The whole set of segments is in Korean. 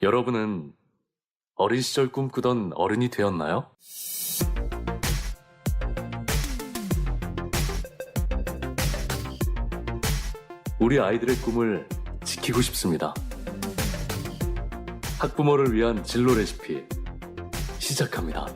여러분은 어린 시절 꿈꾸던 어른이 되었나요? 우리 아이들의 꿈을 지키고 싶습니다. 학부모를 위한 진로 레시피 시작합니다.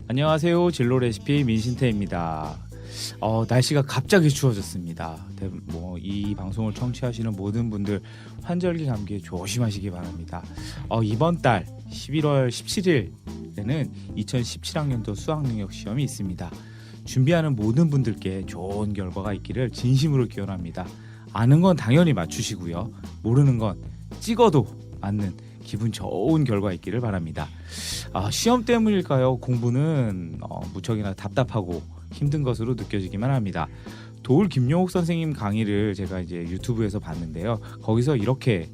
안녕하세요. 진로 레시피 민신태입니다. 날씨가 갑자기 추워졌습니다. 이 방송을 청취하시는 모든 분들 환절기 감기에 조심하시기 바랍니다. 이번 달 11월 17일에는 2017학년도 수학능력 시험이 있습니다. 준비하는 모든 분들께 좋은 결과가 있기를 진심으로 기원합니다. 아는 건 당연히 맞추시고요. 모르는 건 찍어도 맞는 기분 좋은 결과 있기를 바랍니다. 시험 때문일까요? 공부는 무척이나 답답하고 힘든 것으로 느껴지기만 합니다. 도울 김용옥 선생님 강의를 제가 이제 유튜브에서 봤는데요. 거기서 이렇게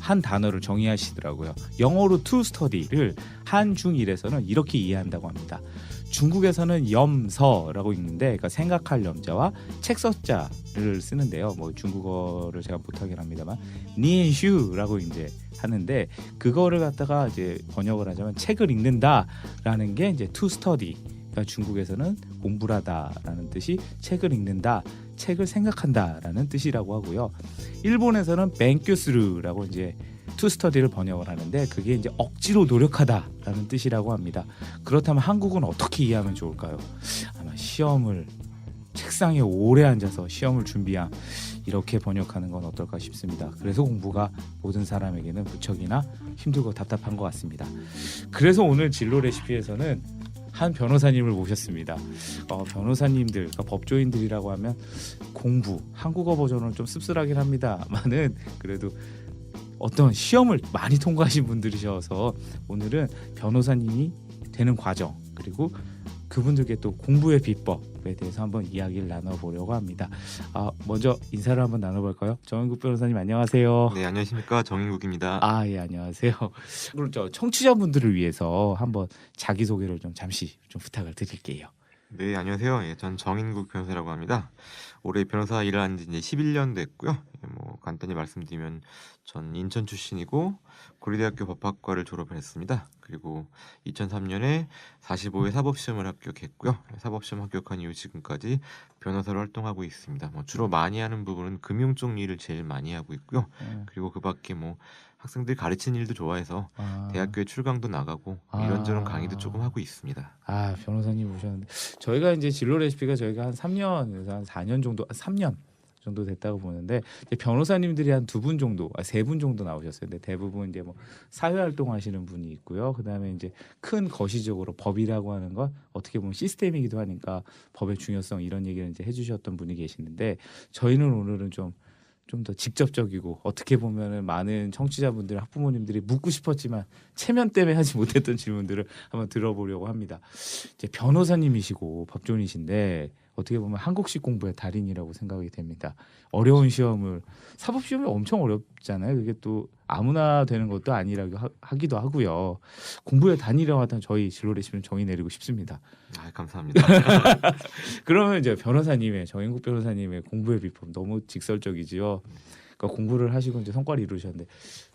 한 단어를 정의하시더라고요. 영어로 to study를 한중일에서는 이렇게 이해한다고 합니다. 중국에서는 염서라고 읽는데, 그러니까 생각할 염자와 책서자를 쓰는데요. 중국어를 제가 못하긴 합니다만 니엔슈라고 이제 하는데, 그거를 갖다가 이제 번역을 하자면 책을 읽는다라는 게 이제 to study. 그러니까 중국에서는 공부를 하다라는 뜻이 책을 읽는다, 책을 생각한다라는 뜻이라고 하고요. 일본에서는 벤큐스루라고 이제 to study를 번역을 하는데, 그게 이제 억지로 노력하다라는 뜻이라고 합니다. 그렇다면 한국은 어떻게 이해하면 좋을까요? 아마 시험을 책상에 오래 앉아서 시험을 준비한, 이렇게 번역하는 건 어떨까 싶습니다. 그래서 공부가 모든 사람에게는 무척이나 힘들고 답답한 것 같습니다. 그래서 오늘 진로 레시피에서는 한 변호사님을 모셨습니다. 변호사님들, 그러니까 법조인들이라고 하면 공부, 한국어 버전은 좀 씁쓸하긴 합니다만은 그래도 어떤 시험을 많이 통과하신 분들이셔서 오늘은 변호사님이 되는 과정, 그리고 그분들께 또 공부의 비법에 대해서 한번 이야기를 나눠보려고 합니다. 먼저 인사를 한번 나눠볼까요? 정인국 변호사님, 안녕하세요. 네, 안녕하십니까, 정인국입니다. 예, 안녕하세요. 그럼 청취자분들을 위해서 한번 자기소개를 좀 잠시 좀 부탁을 드릴게요. 네, 안녕하세요. 전 정인국 변호사라고 합니다. 올해 변호사 일을 한 지 이제 11년 됐고요. 간단히 말씀드리면 전 인천 출신이고 고려대학교 법학과를 졸업을 했습니다. 그리고 2003년에 45회 사법시험을 합격했고요. 사법시험 합격한 이후 지금까지 변호사로 활동하고 있습니다. 주로 많이 하는 부분은 금융 쪽 일을 제일 많이 하고 있고요. 그리고 그 밖에 학생들 가르치는 일도 좋아해서 대학교에 출강도 나가고 이런저런 강의도 조금 하고 있습니다. 변호사님 오셨는데, 저희가 이제 진로 레시피가 저희가 한 3년에서 한 4년 정도, 3년 정도 됐다고 보는데, 이제 변호사님들이 한 2분 정도, 3분 정도 나오셨어요. 근데 대부분 이제 사회 활동하시는 분이 있고요. 그다음에 이제 큰 거시적으로 법이라고 하는 건 어떻게 보면 시스템이기도 하니까 법의 중요성, 이런 얘기를 이제 해주셨던 분이 계시는데, 저희는 오늘은 좀 더 직접적이고, 어떻게 보면은 많은 청취자분들, 학부모님들이 묻고 싶었지만 체면 때문에 하지 못했던 질문들을 한번 들어보려고 합니다. 이제 변호사님이시고 법조인이신데, 어떻게 보면 한국식 공부의 달인이라고 생각이 됩니다. 어려운 시험을, 사법시험이 엄청 어렵잖아요. 그게 또 아무나 되는 것도 아니라고 하기도 하고요. 공부의 달인이라고 하던 저희 진로 레시피는 정의 내리고 싶습니다. 감사합니다. 그러면 이제 변호사님의, 정인국 변호사님의 공부의 비법 너무 직설적이지요. 그러니까 공부를 하시고 이제 성과를 이루셨는데,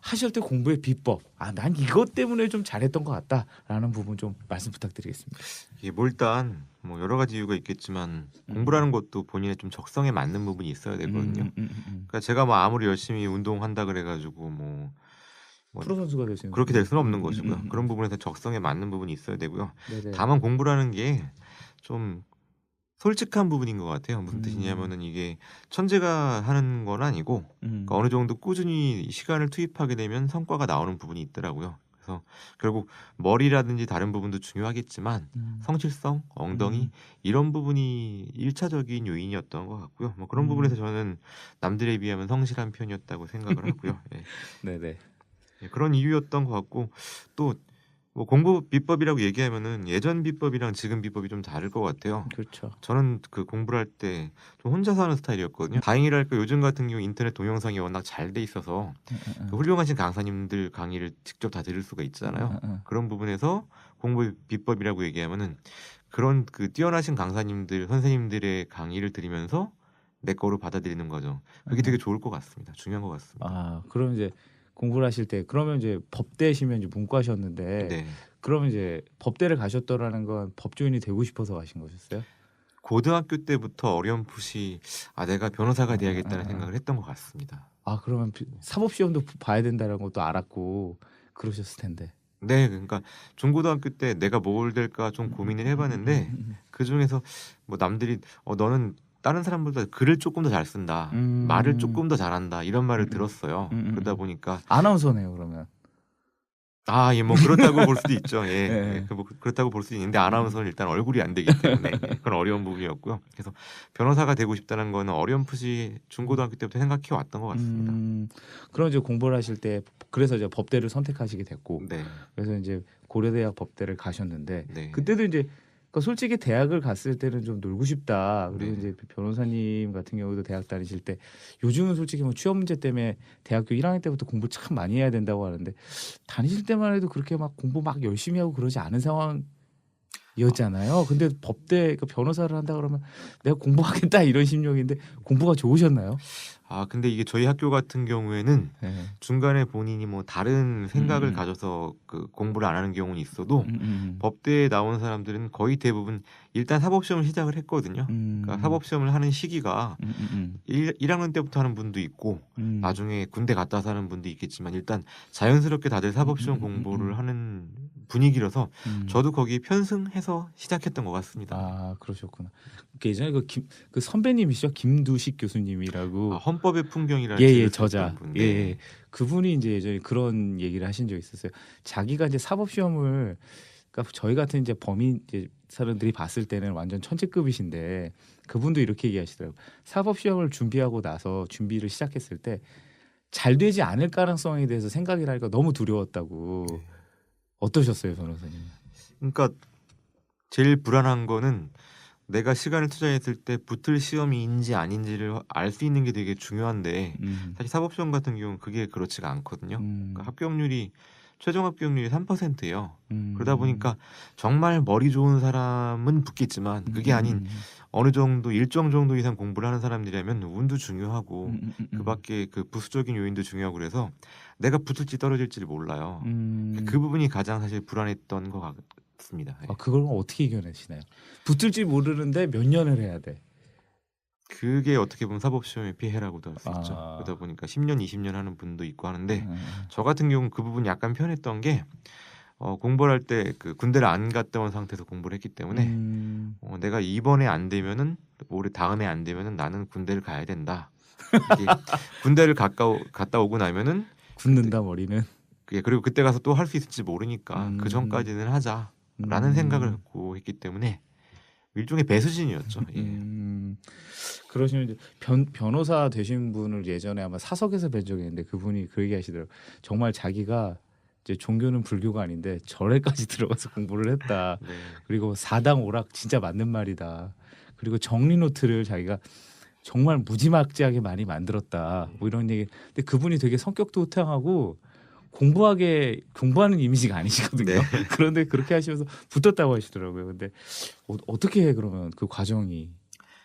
하실 때 공부의 비법, 난 이것 때문에 좀 잘했던 것 같다라는 부분 좀 말씀 부탁드리겠습니다. 이게 일단 여러 가지 이유가 있겠지만 공부라는 것도 본인의 좀 적성에 맞는 부분이 있어야 되거든요. 그러니까 제가 아무리 열심히 운동한다 그래가지고 프로 선수가 될 수 있는, 그렇게 될 수는 없는 것이고요. 그런 부분에서 적성에 맞는 부분이 있어야 되고요. 네네. 다만 공부라는 게 좀 솔직한 부분인 것 같아요. 무슨 뜻이냐면은 이게 천재가 하는 건 아니고, 그러니까 어느 정도 꾸준히 시간을 투입하게 되면 성과가 나오는 부분이 있더라고요. 그래서 결국 머리라든지 다른 부분도 중요하겠지만 음. 성실성, 엉덩이 음. 이런 부분이 1차적인 요인이었던 것 같고요. 뭐 그런 부분에서 저는 남들에 비하면 성실한 편이었다고 생각을 하고요. 예. 네네. 예, 그런 이유였던 것 같고 또 뭐 공부 비법이라고 얘기하면은 예전 비법이랑 지금 비법이 좀 다를 것 같아요. 그렇죠. 저는 그 공부를 할 때 좀 혼자서 하는 스타일이었거든요. 다행이랄까 요즘 같은 경우 인터넷 동영상이 워낙 잘 돼 있어서 그 훌륭하신 강사님들 강의를 직접 다 들을 수가 있잖아요. 그런 부분에서 공부 비법이라고 얘기하면은 그런 그 뛰어나신 강사님들, 선생님들의 강의를 들으면서 내 거로 받아들이는 거죠. 그게 되게 좋을 것 같습니다. 중요한 것 같습니다. 아, 그럼 이제 공부를 하실 때 그러면 이제 법대시면 이제 문과셨는데 네. 그러면 이제 법대를 가셨더라는 건 법조인이 되고 싶어서 가신 거셨어요? 고등학교 때부터 어렴풋이 내가 변호사가 아, 돼야겠다는 아, 아. 생각을 했던 것 같습니다. 아, 그러면 사법 시험도 봐야 된다는 것도 알았고 그러셨을 텐데. 네, 그러니까 중고등학교 때 내가 뭘 될까 좀 고민을 해봤는데 그 중에서 뭐 남들이 너는 다른 사람보다 글을 조금 더 잘 쓴다, 말을 조금 더 잘한다 이런 말을 들었어요. 그러다 보니까 아나운서네요, 그러면. 예, 뭐 그렇다고 볼 수도 있죠. 예, 예. 뭐 그렇다고 볼 수도 있는데 아나운서는 일단 얼굴이 안 되기 때문에 그건 어려운 부분이었고요. 그래서 변호사가 되고 싶다는 거는 어렴풋이 중고등학교 때부터 생각해 왔던 것 같습니다. 그럼 이제 공부를 하실 때 그래서 이제 법대를 선택하시게 됐고 네, 그래서 이제 고려대학 법대를 가셨는데 네. 그때도 이제 그러니까 솔직히 대학을 갔을 때는 좀 놀고 싶다. 그리고 네. 이제 변호사님 같은 경우도 대학 다니실 때 요즘은 솔직히 뭐 취업 문제 때문에 대학교 1학년 때부터 공부 참 많이 해야 된다고 하는데 다니실 때만 해도 그렇게 막 공부 막 열심히 하고 그러지 않은 상황이었잖아요. 근데 법대 그 변호사를 한다 그러면 내가 공부하겠다 이런 심정인데 공부가 좋으셨나요? 근데 이게 저희 학교 같은 경우에는 네. 중간에 본인이 뭐 다른 생각을 가져서 그 공부를 안 하는 경우는 있어도 법대에 나온 사람들은 거의 대부분 일단 사법시험을 시작을 했거든요. 그러니까 사법시험을 하는 시기가 1학년 때부터 하는 분도 있고 나중에 군대 갔다 와서 하는 분도 있겠지만 일단 자연스럽게 다들 사법시험 공부를 하는 분위기라서 저도 거기에 편승해서 시작했던 것 같습니다. 아, 그러셨구나. 그 예전에 그 선배님이시죠, 김두식 교수님이라고. 헌법의 풍경이라는 예, 예, 책을 저자. 썼던 분. 예, 예. 그분이 이제 예전에 그런 얘기를 하신 적이 있었어요. 자기가 이제 사법 시험을 그러니까 저희 같은 이제 범인 이제 사람들이 봤을 때는 완전 천재급이신데 그분도 이렇게 얘기하시더라고요. 사법 시험을 준비하고 나서 준비를 시작했을 때 잘 되지 않을 가능성에 대해서 생각을 하니까 너무 두려웠다고. 어떠셨어요, 변호사님? 그러니까 제일 불안한 거는 내가 시간을 투자했을 때 붙을 시험인지 아닌지를 알 수 있는 게 되게 중요한데 사실 사법시험 같은 경우는 그게 그렇지가 않거든요. 그러니까 합격률이 최종 합격률이 3%예요. 그러다 보니까 정말 머리 좋은 사람은 붙겠지만 그게 아닌 어느 정도 일정 정도 이상 공부를 하는 사람들이라면 운도 중요하고 그밖에 그 부수적인 요인도 중요하고 그래서 내가 붙을지 떨어질지를 몰라요. 그 부분이 가장 사실 불안했던 것 같습니다. 예. 아, 그걸 어떻게 이겨내시나요? 붙을지 모르는데 몇 년을 해야 돼. 그게 어떻게 보면 사법시험의 피해라고도 할 수 있죠. 아. 그러다 보니까 10년, 20년 하는 분도 있고 하는데 저 같은 경우는 그 부분이 약간 편했던 게 공부를 할 때 그 군대를 안 갔다 온 상태에서 공부를 했기 때문에 내가 이번에 안 되면은 올해 다음에 안 되면은 나는 군대를 가야 된다. 이게 군대를 갔다 오고 나면은 굳는다 머리는. 그리고 그때 가서 또 할 수 있을지 모르니까 그 전까지는 하자라는 생각을 갖고 했기 때문에 일종의 배수진이었죠. 예. 그러시면 이제 변호사 되신 분을 예전에 아마 사석에서 뵌 적이 있는데 그분이 그 얘기 하시더라고요. 정말 자기가 이제 종교는 불교가 아닌데 절에까지 들어가서 공부를 했다. 네. 그리고 사당 오락 진짜 맞는 말이다. 그리고 정리 노트를 자기가 정말 무지막지하게 많이 만들었다. 뭐 이런 얘기. 근데 그분이 되게 성격도 호탕하고 공부하는 이미지가 아니시거든요. 네. 그런데 그렇게 하시면서 붙었다고 하시더라고요. 근데 어떻게 그러면 그 과정이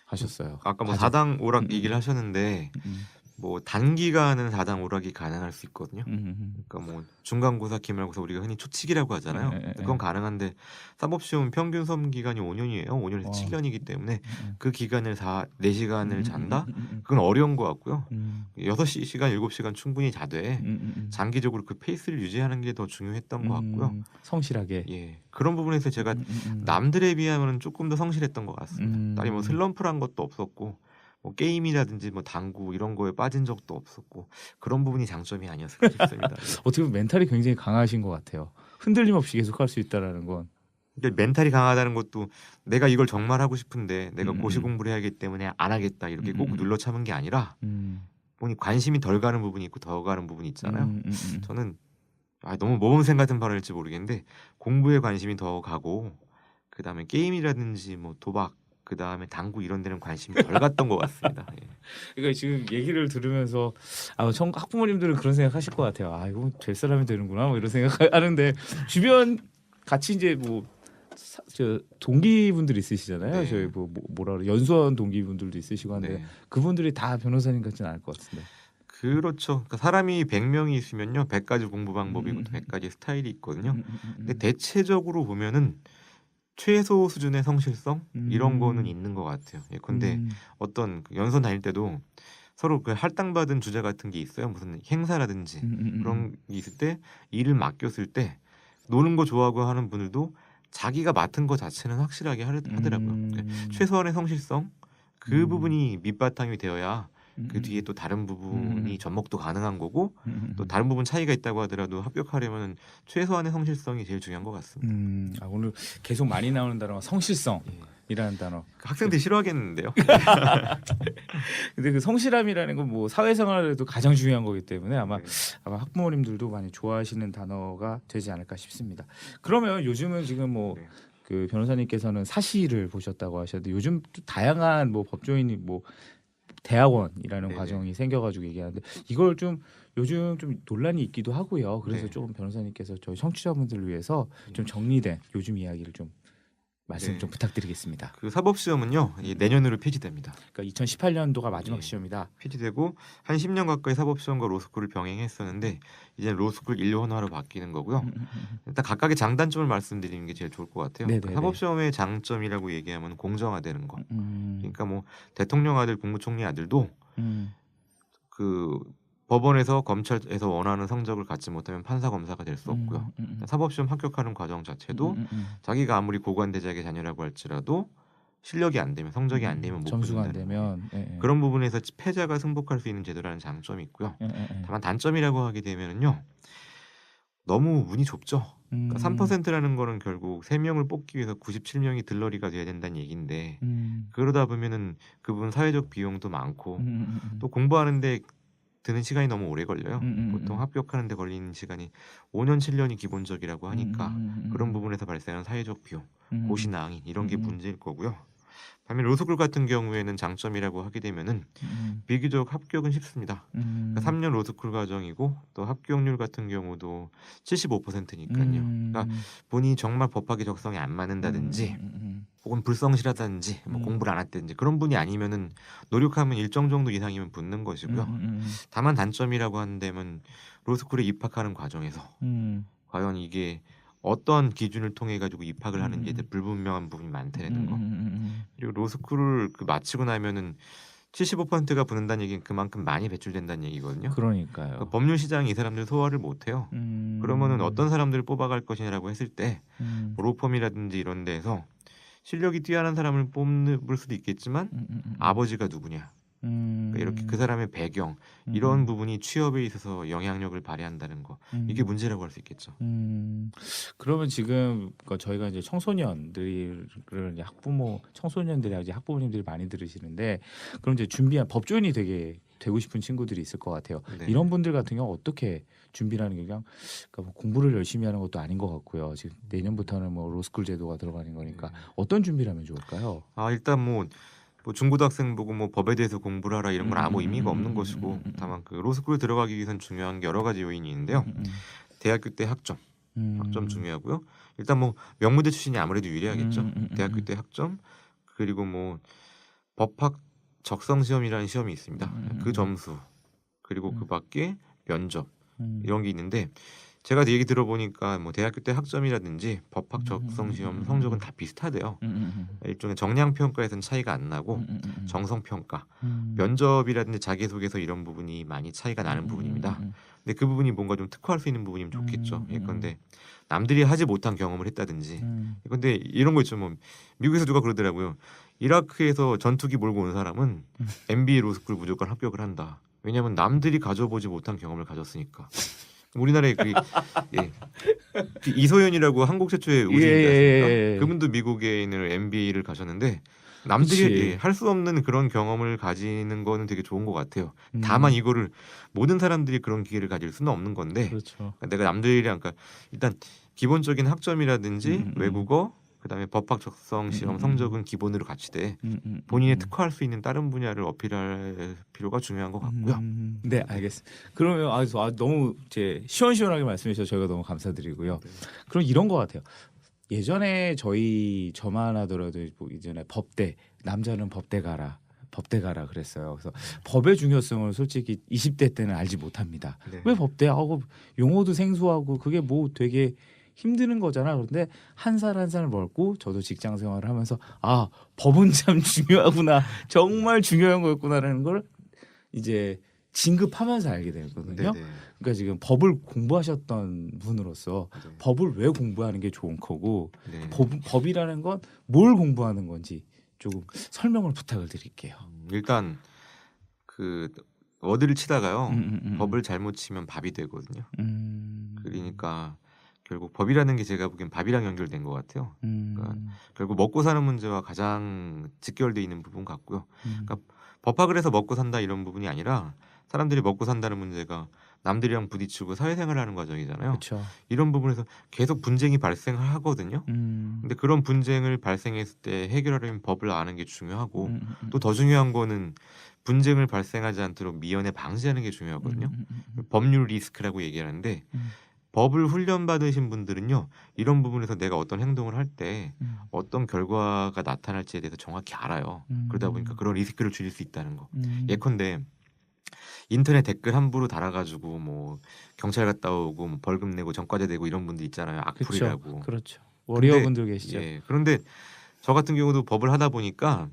하셨어요? 아까 뭐 과정. 4당 오락 얘기를 하셨는데 음, 뭐 단기간은 4당 오락이 가능할 수 있거든요. 음. 그러니까 뭐 중간고사, 기말고사 우리가 흔히 초치기라고 하잖아요. 예, 예, 예. 그건 가능한데 사법시험 평균 수험 기간이 5년이에요. 5년에서 와. 7년이기 때문에 그 기간을 4시간을 잔다? 음. 그건 어려운 것 같고요. 음. 6시간, 7시간 충분히 자되 장기적으로 그 페이스를 유지하는 게 더 중요했던 것 같고요. 성실하게. 예. 그런 부분에서 제가 남들에 비하면 조금 더 성실했던 것 같습니다. 딸이 뭐 슬럼프란 것도 없었고 뭐 게임이라든지 뭐 당구 이런 거에 빠진 적도 없었고 그런 부분이 장점이 아니었을까 싶습니다. 어떻게 보면 멘탈이 굉장히 강하신 것 같아요. 흔들림 없이 계속 할 수 있다라는 건. 그러니까 멘탈이 강하다는 것도 내가 이걸 정말 하고 싶은데 내가 음, 고시 공부를 해야하기 때문에 안 하겠다 이렇게 꼭 눌러 참은 게 아니라 본인이 관심이 덜 가는 부분이 있고 더 가는 부분이 있잖아요. 저는 너무 모범생 같은 발언일지 모르겠는데 공부에 관심이 더 가고 그 다음에 게임이라든지 뭐 도박 그 다음에 당구 이런 데는 관심이 덜 갔던 것 같습니다. 예. 그러니까 지금 얘기를 들으면서 학부모님들은 그런 생각하실 것 같아요. 아 이거 될 사람이 되는구나 뭐 이런 생각하는데 주변 같이 이제 뭐 저 동기분들 있으시잖아요. 네. 저희 뭐라 그래 연수원 동기분들도 있으시고 한데 네. 그분들이 다 변호사님 같지는 않을 것 같은데. 그렇죠. 그러니까 사람이 100명이 있으면요 100가지 공부 방법이고 100가지 스타일이 있거든요. 근데 대체적으로 보면은 최소 수준의 성실성 이런 거는 있는 것 같아요. 근데 어떤 그 연수원 다닐 때도 서로 그 할당받은 주제 같은 게 있어요. 무슨 행사라든지 그런 게 있을 때 일을 맡겼을 때 노는 거 좋아하고 하는 분들도 자기가 맡은 거 자체는 확실하게 하더라고요. 그러니까 최소한의 성실성 그 부분이 밑바탕이 되어야 그 뒤에 또 다른 부분이 접목도 가능한 거고 또 다른 부분 차이가 있다고 하더라도 합격하려면 최소한의 성실성이 제일 중요한 것 같습니다. 오늘 계속 많이 나오는 단어가 성실성이라는 단어. 학생들이 싫어하겠는데요. 근데 그 성실함이라는 건 뭐 사회생활에도 가장 중요한 거기 때문에 아마 네. 학부모님들도 많이 좋아하시는 단어가 되지 않을까 싶습니다. 그러면 요즘은 지금 뭐 네. 그 변호사님께서는 사시를 보셨다고 하셨는데 요즘 또 다양한 뭐 법조인이 뭐 대학원이라는 네네. 과정이 생겨가지고 얘기하는데 이걸 좀 요즘 좀 논란이 있기도 하고요. 그래서 네. 조금 변호사님께서 저희 청취자분들을 위해서 좀 정리된 요즘 이야기를 좀 말씀 네. 좀 부탁드리겠습니다. 그 사법 시험은요 내년으로 폐지됩니다. 그러니까 2018년도가 마지막 예. 시험이다. 폐지되고 한 10년 가까이 사법 시험과 로스쿨을 병행했었는데 이제 로스쿨 1년화로 바뀌는 거고요. 일단 각각의 장단점을 말씀드리는 게 제일 좋을 것 같아요. 네네네. 사법 시험의 장점이라고 얘기하면 공정화되는 거. 음, 그러니까 뭐 대통령 아들, 국무총리 아들도 음, 그 법원에서 검찰에서 원하는 성적을 갖지 못하면 판사 검사가 될 수 없고요. 사법시험 합격하는 과정 자체도 자기가 아무리 고관대작의 자녀라고 할지라도 실력이 안 되면 성적이 안 되면 못 점수가 안 붙는다는 거예요. 되면 그런 부분에서 패자가 승복할 수 있는 제도라는 장점이 있고요. 다만 단점이라고 하게 되면은요 너무 운이 좁죠. 그러니까 3%라는 거는 결국 3명을 뽑기 위해서 97명이 들러리가 돼야 된다는 얘기인데 그러다 보면은 그분 사회적 비용도 많고 또 공부하는데 드는 시간이 너무 오래 걸려요. 보통 합격하는데 걸리는 시간이 5년, 7년이 기본적이라고 하니까 그런 부분에서 발생하는 사회적 비용, 고시낭인 이런 게 문제일 거고요. 반면 로스쿨 같은 경우에는 장점이라고 하게 되면은 비교적 합격은 쉽습니다. 그러니까 3년 로스쿨 과정이고 또 합격률 같은 경우도 75%니까요. 그러니까 본인이 정말 법학의 적성에 안 맞는다든지 혹은 불성실하다든지 뭐 공부를 안 했다든지 그런 분이 아니면은 노력하면 일정 정도 이상이면 붙는 것이고요. 다만 단점이라고 한다면 로스쿨에 입학하는 과정에서 과연 이게 어떤 기준을 통해 가지고 입학을 하는지에 대해 불분명한 부분이 많다는 거. 그리고 로스쿨을 마치고 나면은 75%가 붙는다는 얘기는 그만큼 많이 배출된다는 얘기거든요. 그러니까요. 그러니까 법률 시장이 이 사람들 소화를 못 해요. 그러면은 어떤 사람들을 뽑아갈 것이냐라고 했을 때 로펌이라든지 이런 데에서 실력이 뛰어난 사람을 뽑을 수도 있겠지만 아버지가 누구냐 그러니까 이렇게 그 사람의 배경 이런 부분이 취업에 있어서 영향력을 발휘한다는 거 이게 문제라고 할 수 있겠죠. 그러면 지금 그러니까 저희가 이제 청소년들을 이제 청소년들이 이제 학부모님들이 많이 들으시는데 그럼 이제 준비한 법조인이 되고 싶은 친구들이 있을 것 같아요. 네. 이런 분들 같은 경우 어떻게 준비하는 게 그러니까 뭐 공부를 열심히 하는 것도 아닌 것 같고요. 지금 내년부터는 뭐 로스쿨 제도가 들어가는 거니까 어떤 준비를 하면 좋을까요? 일단 뭐 중고등학생 보고 뭐 법에 대해서 공부를 하라 이런 건 아무 의미가 없는 것이고 다만 그 로스쿨에 들어가기 위해서는 중요한 게 여러 가지 요인이 있는데요. 대학교 때 학점 중요하고요. 일단 뭐 명문대 출신이 아무래도 유리하겠죠. 대학교 때 학점 그리고 뭐 법학 적성 시험이라는 시험이 있습니다. 그 점수 그리고 그 밖에 면접 이런 게 있는데 제가 얘기 들어보니까 뭐 대학교 때 학점이라든지 법학 적성 시험 성적은 다 비슷하대요. 일종의 정량 평가에서는 차이가 안 나고 정성 평가, 면접이라든지 자기소개서 이런 부분이 많이 차이가 나는 부분입니다. 근데 그 부분이 뭔가 좀 특화할 수 있는 부분이면 좋겠죠. 예컨대 남들이 하지 못한 경험을 했다든지. 근데 이런 거 있죠. 뭐 미국에서 누가 그러더라고요. 이라크에서 전투기 몰고 온 사람은 MBA 로스쿨 무조건 합격을 한다. 왜냐하면 남들이 가져보지 못한 경험을 가졌으니까. 우리나라의 예, 그 이소연이라고 한국 최초의 우주인지 아십니까? 그분도 미국에 있는 MBA를 가셨는데 남들이 할 수 없는 그런 경험을 가지는 거는 되게 좋은 것 같아요. 다만 이거를 모든 사람들이 그런 기회를 가질 수는 없는 건데 그렇죠. 내가 남들이랑 그러니까 일단 기본적인 학점이라든지 외국어 그다음에 법학 적성 시험 성적은 기본으로 같이 돼 본인이 특화할 수 있는 다른 분야를 어필할 필요가 중요한 것 같고요. 네, 알겠습니다. 그러면 너무 이제 시원시원하게 말씀해 주셔서 저희가 너무 감사드리고요. 그럼 이런 것 같아요. 예전에 저만 하더라도 뭐 이전에 법대 남자는 법대 가라 그랬어요. 그래서 법의 중요성을 솔직히 20대 때는 알지 못합니다. 네. 왜 법대 하고 용어도 생소하고 그게 뭐 되게 힘드는 거잖아. 그런데 한 살 한 살 먹고 저도 직장 생활을 하면서 아 법은 참 중요하구나. 정말 중요한 거였구나라는 걸 이제 진급하면서 알게 되거든요. 네네. 그러니까 지금 법을 공부하셨던 분으로서 네. 법을 왜 공부하는 게 좋은 거고 네. 법이라는 건 뭘 공부하는 건지 조금 설명을 부탁을 드릴게요. 일단 그 워드를 치다가요. 음. 법을 잘못 치면 밥이 되거든요. 음. 그러니까 결국 법이라는 게 제가 보기엔 밥이랑 연결된 것 같아요. 그러니까 음. 결국 먹고 사는 문제와 가장 직결돼 있는 부분 같고요. 음. 그러니까 법학을 해서 먹고 산다 이런 부분이 아니라 사람들이 먹고 산다는 문제가 남들이랑 부딪히고 사회생활을 하는 과정이잖아요. 그렇죠. 이런 부분에서 계속 분쟁이 발생하거든요. 근데 그런 분쟁을 발생했을 때 해결하려면 법을 아는 게 중요하고 또 더 중요한 거는 분쟁을 발생하지 않도록 미연에 방지하는 게 중요하거든요. 법률 리스크라고 얘기하는데 법을 훈련 받으신 분들은요 이런 부분에서 내가 어떤 행동을 할 때 어떤 결과가 나타날지에 대해서 정확히 알아요. 그러다 보니까 그런 리스크를 줄일 수 있다는 거. 예컨대 인터넷 댓글 함부로 달아가지고 뭐 경찰 갔다 오고 뭐 벌금 내고 전과자 되고 이런 분들 있잖아요. 악플이라고. 그렇죠. 워리어분들 계시죠. 예, 그런데 저 같은 경우도 법을 하다 보니까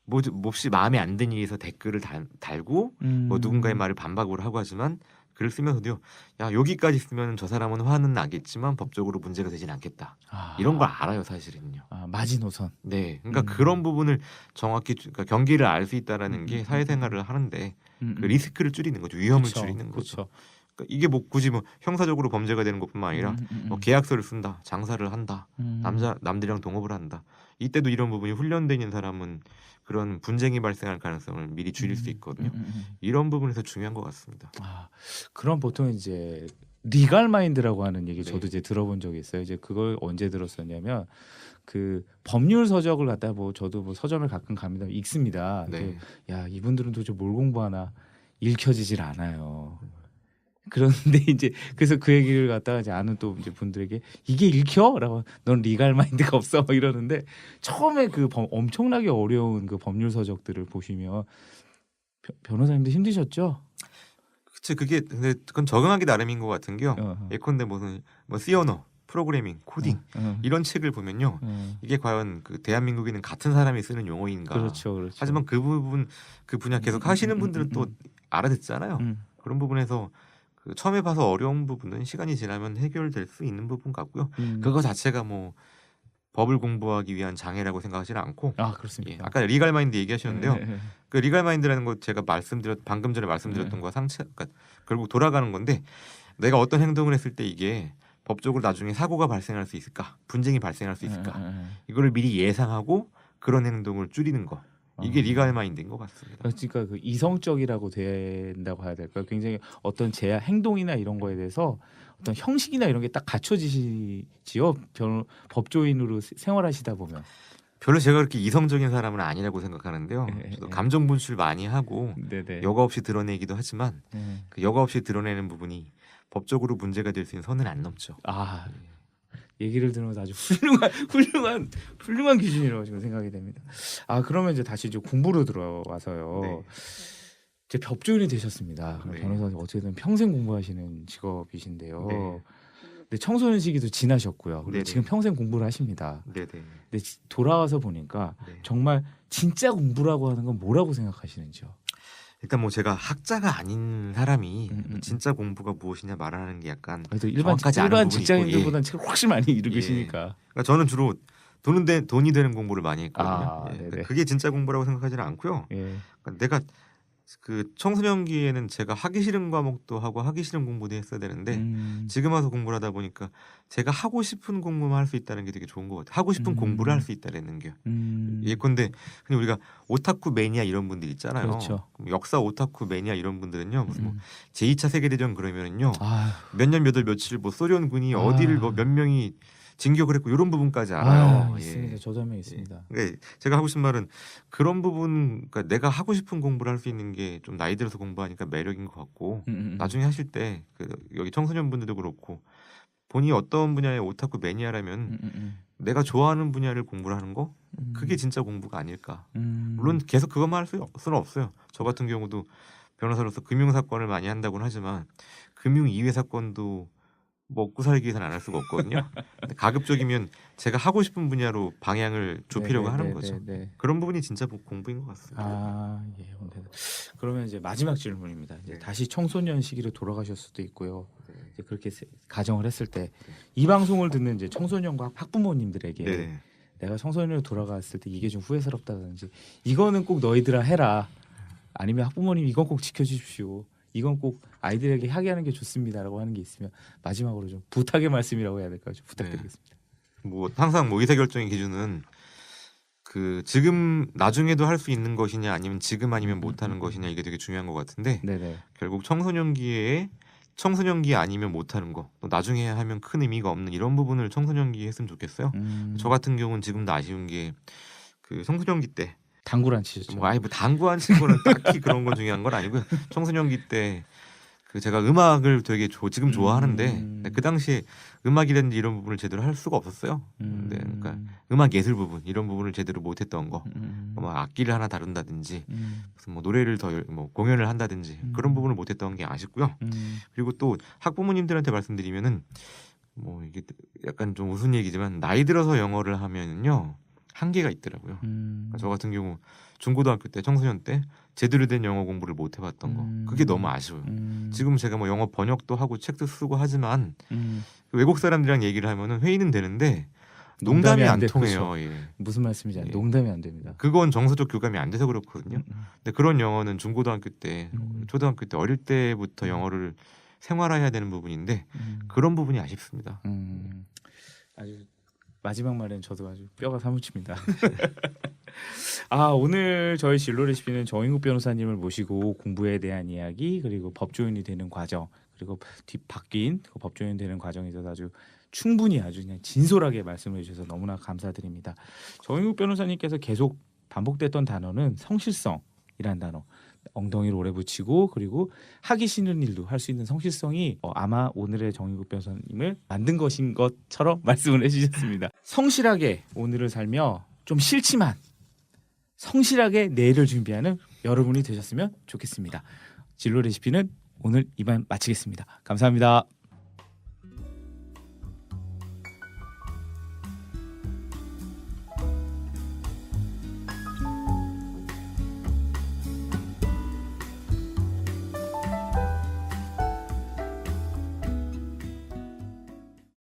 몹시 마음에 안 드는 일에서 댓글을 달고 뭐 누군가의 말을 반박으로 하고 하지만 글을 쓰면서도요. 야 여기까지 쓰면 저 사람은 화는 나겠지만 법적으로 문제가 되진 않겠다. 이런 걸 알아요 사실은요. 마지노선. 네, 그러니까 그런 부분을 정확히 그러니까 경계를 알 수 있다라는 게 사회생활을 하는데 그 리스크를 줄이는 거죠. 위험을 줄이는 거죠. 그러니까 이게 뭐 굳이 뭐 형사적으로 범죄가 되는 것뿐만 아니라 뭐 계약서를 쓴다, 장사를 한다, 남들이랑 동업을 한다. 이때도 이런 부분이 훈련되어 있는 사람은 그런 분쟁이 발생할 가능성을 미리 줄일 수 있거든요. 이런 부분에서 중요한 것 같습니다. 그럼 보통 이제 리갈 마인드라고 하는 얘기 저도 네. 이제 들어본 적이 있어요. 이제 그걸 언제 들었었냐면 그 법률 서적을 갖다 뭐 저도 뭐 서점을 가끔 갑니다. 읽습니다. 네. 야 이분들은 도대체 뭘 공부하나 읽혀지질 않아요. 그런데 이제 그래서 그 얘기를 갖다가 이제 아는 또 이제 분들에게 이게 읽혀?라고 넌 리갈 마인드가 없어 막 이러는데 처음에 그 엄청나게 어려운 그 법률 서적들을 보시면 변호사님도 힘드셨죠? 그치 그게 근데 그건 적응하기 나름인 것 같은 게요. 예컨대 무슨 뭐 C 언어, 프로그래밍, 코딩 이런 책을 보면요. 이게 과연 그 대한민국에 있는 같은 사람이 쓰는 용어인가? 그렇죠. 하지만 그 부분 그 분야 계속 하시는 분들은 또 알아듣잖아요. 그런 부분에서 그 처음에 봐서 어려운 부분은 시간이 지나면 해결될 수 있는 부분 같고요. 그거 자체가 뭐 법을 공부하기 위한 장애라고 생각하지는 않고. 그렇습니다. 예, 아까 리갈 마인드 얘기하셨는데요. 그 리갈 마인드라는 거 제가 방금 전에 말씀드렸던 거와 그러니까 결국 돌아가는 건데 내가 어떤 행동을 했을 때 이게 법적으로 나중에 사고가 발생할 수 있을까, 분쟁이 발생할 수 있을까, 이거를 미리 예상하고 그런 행동을 줄이는 거. 이게 리갈 마인드인 것 같습니다. 그러니까 그 이성적이라고 된다고 해야 될까요? 굉장히 어떤 행동이나 이런 거에 대해서 어떤 형식이나 이런 게 딱 갖춰지시지요. 법조인으로 생활하시다 보면. 별로 제가 그렇게 이성적인 사람은 아니라고 생각하는데요. 저도 감정 분출 많이 하고 여과 없이 드러내기도 하지만 그 여과 없이 드러내는 부분이 법적으로 문제가 될 수 있는 선은 안 넘죠. 얘기를 들으면서 아주 훌륭한 기준이라고 지금 생각이 됩니다. 그러면 이제 다시 이제 공부로 들어와서요. 네. 이제 법조인이 되셨습니다. 네. 변호사님 어쨌든 평생 공부하시는 직업이신데요. 네. 근데 청소년 시기도 지나셨고요. 그리고 네네. 지금 평생 공부를 하십니다. 네네. 근데 돌아와서 보니까 네. 정말 진짜 공부라고 하는 건 뭐라고 생각하시는지요? 일단 뭐 제가 학자가 아닌 사람이 진짜 공부가 무엇이냐 말하는 게 약간 그래도 일반 정확하지 않은 부분이 직장인들보다는 있고, 책을 훨씬 많이 읽으시니까. 그러니까 저는 주로 돈이 되는 공부를 많이 했거든요. 아, 예, 네네. 그게 진짜 공부라고 생각하지는 않고요. 예. 그러니까 내가 그 청소년기에는 제가 하기 싫은 과목도 하고 하기 싫은 공부도 했어야 되는데 지금 와서 공부를 하다 보니까 제가 하고 싶은 공부만 할 수 있다는 게 되게 좋은 것 같아요. 하고 싶은 공부를 할 수 있다는 게. 예컨대 그냥 우리가 오타쿠 매니아 이런 분들 있잖아요. 그렇죠. 그럼 역사 오타쿠 매니아 이런 분들은요. 무슨 뭐 제2차 세계대전 그러면은요. 아, 몇 년 몇 월 며칠 뭐 소련군이 아. 어디를 뭐 몇 명이 진격을 했고 이런 부분까지 알아요. 있습니다. 예. 저도 한 명 있습니다. 그러니까 제가 하고 싶은 말은 그런 부분, 그러니까 내가 하고 싶은 공부를 할 수 있는 게 좀 나이 들어서 공부하니까 매력인 것 같고 나중에 하실 때 그 여기 청소년분들도 그렇고 본인이 어떤 분야의 오타쿠 매니아라면 내가 좋아하는 분야를 공부를 하는 거 그게 진짜 공부가 아닐까. 물론 계속 그것만 할 수는 없어요. 저 같은 경우도 변호사로서 금융 사건을 많이 한다고는 하지만 금융 이외 사건도 먹고 살기 위해서는 안 할 수가 없거든요. 근데 가급적이면 제가 하고 싶은 분야로 방향을 좁히려고 하는 거죠. 네. 그런 부분이 진짜 공부인 것 같습니다. 아, 예. 그러면 이제 마지막 질문입니다. 이제 네. 다시 청소년 시기로 돌아가실 수도 있고요. 네. 이제 그렇게 가정을 했을 때 이 방송을 듣는 이제 청소년과 학부모님들에게 네. 내가 청소년으로 돌아갔을 때 이게 좀 후회스럽다든지 이거는 꼭 너희들아 해라. 아니면 학부모님 이건 꼭 지켜주십시오. 이건 꼭 아이들에게 하게 하는 게 좋습니다라고 하는 게 있으면 마지막으로 좀 부탁의 말씀이라고 해야 될까요? 좀 부탁드리겠습니다. 뭐 항상 뭐 의사결정의 기준은 그 지금 나중에도 할 수 있는 것이냐 아니면 지금 아니면 못하는 것이냐 이게 되게 중요한 것 같은데 네네. 결국 청소년기 아니면 못하는 거 또 나중에 하면 큰 의미가 없는 이런 부분을 청소년기에 했으면 좋겠어요. 저 같은 경우는 지금도 아쉬운 게 그 청소년기 때 당구를 안 치셨죠? 뭐 당구 안 친 거는 딱히 그런 건 중요한 건 아니고요. 청소년기 때 그 제가 음악을 되게 지금 좋아하는데 그 당시에 음악이라든지 이런 부분을 제대로 할 수가 없었어요. 네, 그러니까 음악 예술 부분 이런 부분을 제대로 못했던 거, 뭐 악기를 하나 다룬다든지 무슨 뭐 노래를 더 뭐 공연을 한다든지 그런 부분을 못했던 게 아쉽고요. 그리고 또 학부모님들한테 말씀드리면은 뭐 이게 약간 좀 우스운 얘기지만 나이 들어서 영어를 하면은요 한계가 있더라고요. 그러니까 저 같은 경우 중고등학교 때 청소년 때 제대로 된 영어 공부를 못 해봤던 거 그게 너무 아쉬워요. 지금 제가 뭐 영어 번역도 하고 책도 쓰고 하지만 외국 사람들이랑 얘기를 하면은 회의는 되는데 농담이 안 통해요. 그렇죠. 예. 무슨 말씀인지 예. 농담이 안 됩니다. 그건 정서적 교감이 안 돼서 그렇거든요. 근데 그런 영어는 중고등학교 때, 초등학교 때 어릴 때부터 영어를 생활화해야 되는 부분인데 그런 부분이 아쉽습니다. 아주 마지막 말엔 저도 아주 뼈가 사무칩니다. 아, 오늘 저희 진로 레시피는 정인국 변호사님을 모시고 공부에 대한 이야기 그리고 법조인이 되는 과정 그리고 바뀐 그 법조인이 되는 과정에 있어서 아주 충분히 아주 그냥 진솔하게 말씀해 주셔서 너무나 감사드립니다. 정인국 변호사님께서 계속 반복됐던 단어는 성실성이라는 단어. 엉덩이를 오래 붙이고 그리고 하기 싫은 일도 할 수 있는 성실성이 아마 오늘의 정인국 변호사님을 만든 것인 것처럼 말씀을 해주셨습니다. 성실하게 오늘을 살며 좀 싫지만 성실하게 내일을 준비하는 여러분이 되셨으면 좋겠습니다. 진로 레시피는 오늘 이만 마치겠습니다. 감사합니다.